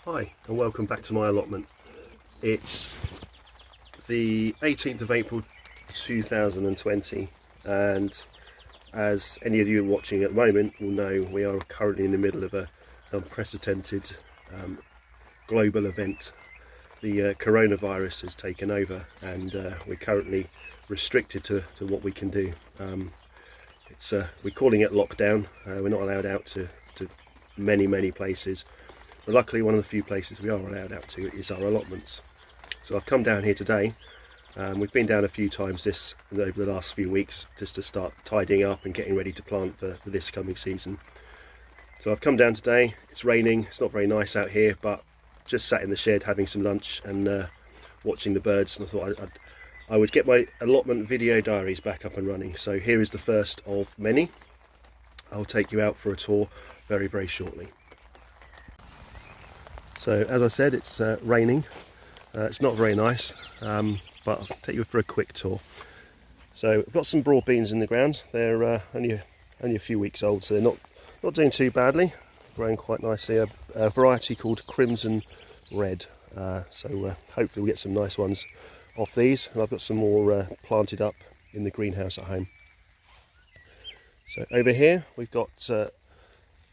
Hi and welcome back to my allotment. It's the 18th of April 2020 and as any of you watching at the moment will know, we are currently in the middle of an unprecedented global event. The coronavirus has taken over and we're currently restricted to what we can do. We're calling it lockdown. We're not allowed out to many places. But luckily one of the few places we are allowed out to is our allotments. So I've come down here today. We've been down a few times over the last few weeks just to start tidying up and getting ready to plant for this coming season. So I've come down today. It's raining, it's not very nice out here, but just sat in the shed having some lunch and watching the birds, and I thought I would get my allotment video diaries back up and running. So here is the first of many. I'll take you out for a tour very shortly. So as I said, it's raining. It's not very nice, but I'll take you for a quick tour. So I've got some broad beans in the ground. They're only a few weeks old, so they're not doing too badly. Growing quite nicely. A variety called Crimson Red. So hopefully we'll get some nice ones off these. And I've got some more planted up in the greenhouse at home. So over here we've got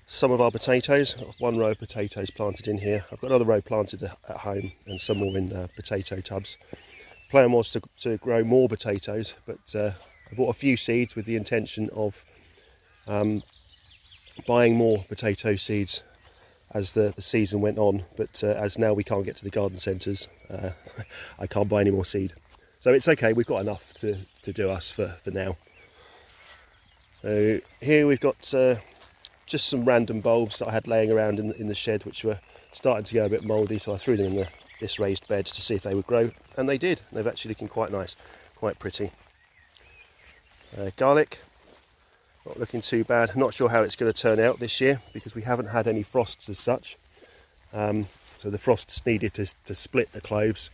some of our potatoes. I've got one row of potatoes planted in here. I've got another row planted at home and some more in potato tubs. Plan was to grow more potatoes, but I bought a few seeds with the intention of buying more potato seeds as the season went on, but as now we can't get to the garden centres, I can't buy any more seed. So it's okay, we've got enough to do us for now. So here we've got just some random bulbs that I had laying around in the shed, which were starting to go a bit mouldy, so I threw them in this raised bed to see if they would grow, and they did. They've actually looking quite nice, quite pretty. Garlic, not looking too bad. Not sure how it's going to turn out this year because we haven't had any frosts as such. So the frosts needed to split the cloves.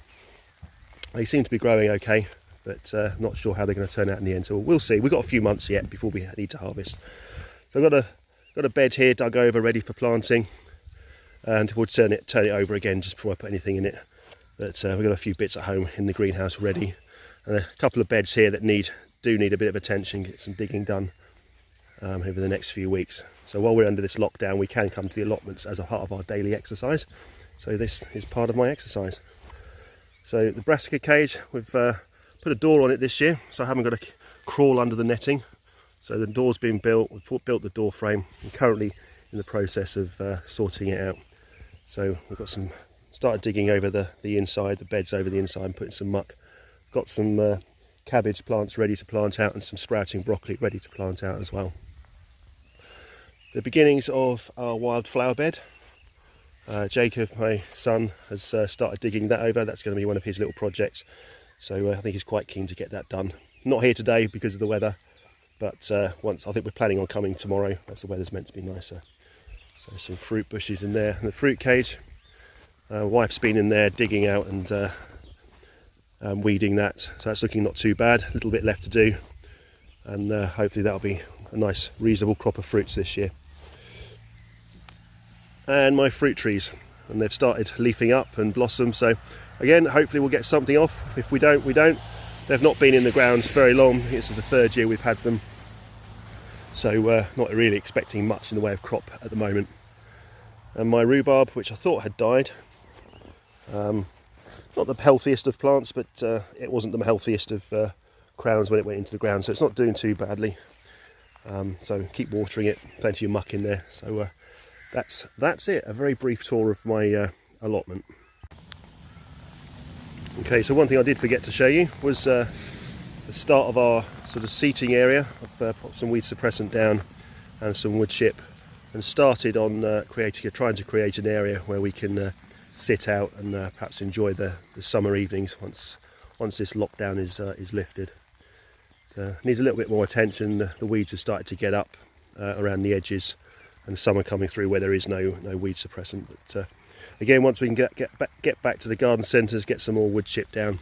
They seem to be growing okay, but not sure how they're going to turn out in the end. So we'll see. We've got a few months yet before we need to harvest. So I've got a bed here dug over ready for planting, and we'll turn it over again just before I put anything in it. But we've got a few bits at home in the greenhouse ready, and a couple of beds here that do need a bit of attention, get some digging done over the next few weeks. So while we're under this lockdown, we can come to the allotments as a part of our daily exercise. So this is part of my exercise. So the brassica cage, we've put a door on it this year, so I haven't got to crawl under the netting. So the door's been built, we've built the door frame. I'm currently in the process of sorting it out. So we've got started digging over the inside, the beds over the inside, and putting some muck. Got some cabbage plants ready to plant out and some sprouting broccoli ready to plant out as well. The beginnings of our wildflower bed. Jacob, my son, has started digging that over. That's going to be one of his little projects. So I think he's quite keen to get that done. Not here today because of the weather. But I think we're planning on coming tomorrow, as the weather's meant to be nicer. So some fruit bushes in there. And the fruit cage, wife's been in there digging out and weeding that. So that's looking not too bad, a little bit left to do. And hopefully that'll be a nice reasonable crop of fruits this year. And my fruit trees, and they've started leafing up and blossom. So again, hopefully we'll get something off. If we don't, we don't. They've not been in the ground very long. It's the third year we've had them. So not really expecting much in the way of crop at the moment. And my rhubarb, which I thought had died, not the healthiest of plants, but it wasn't the healthiest of crowns when it went into the ground, so it's not doing too badly. So keep watering it, plenty of muck in there. So that's it, a very brief tour of my allotment. Okay, so one thing I did forget to show you was the start of our sort of seating area. I've put some weed suppressant down and some wood chip, and started on trying to create an area where we can sit out and perhaps enjoy the summer evenings once this lockdown is lifted. Needs a little bit more attention. The weeds have started to get up around the edges, and some are coming through where there is no weed suppressant. But again, once we can get back to the garden centres, get some more wood chip down,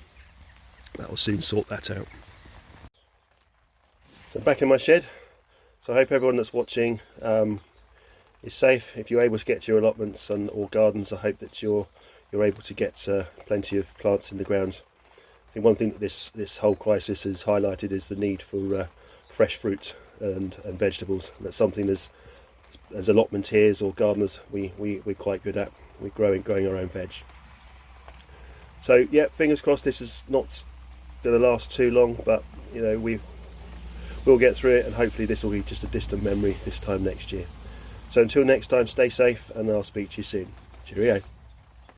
that will soon sort that out. So back in my shed. So I hope everyone that's watching is safe. If you're able to get to your allotments or gardens, I hope that you're able to get plenty of plants in the ground. I think one thing that this whole crisis has highlighted is the need for fresh fruit and vegetables. That's something as allotmenteers or gardeners we're quite good at. We're growing our own veg. So yeah, fingers crossed this is not going to last too long, but you know, we'll get through it, and hopefully this will be just a distant memory this time next year. So until next time, stay safe, and I'll speak to you soon. Cheerio.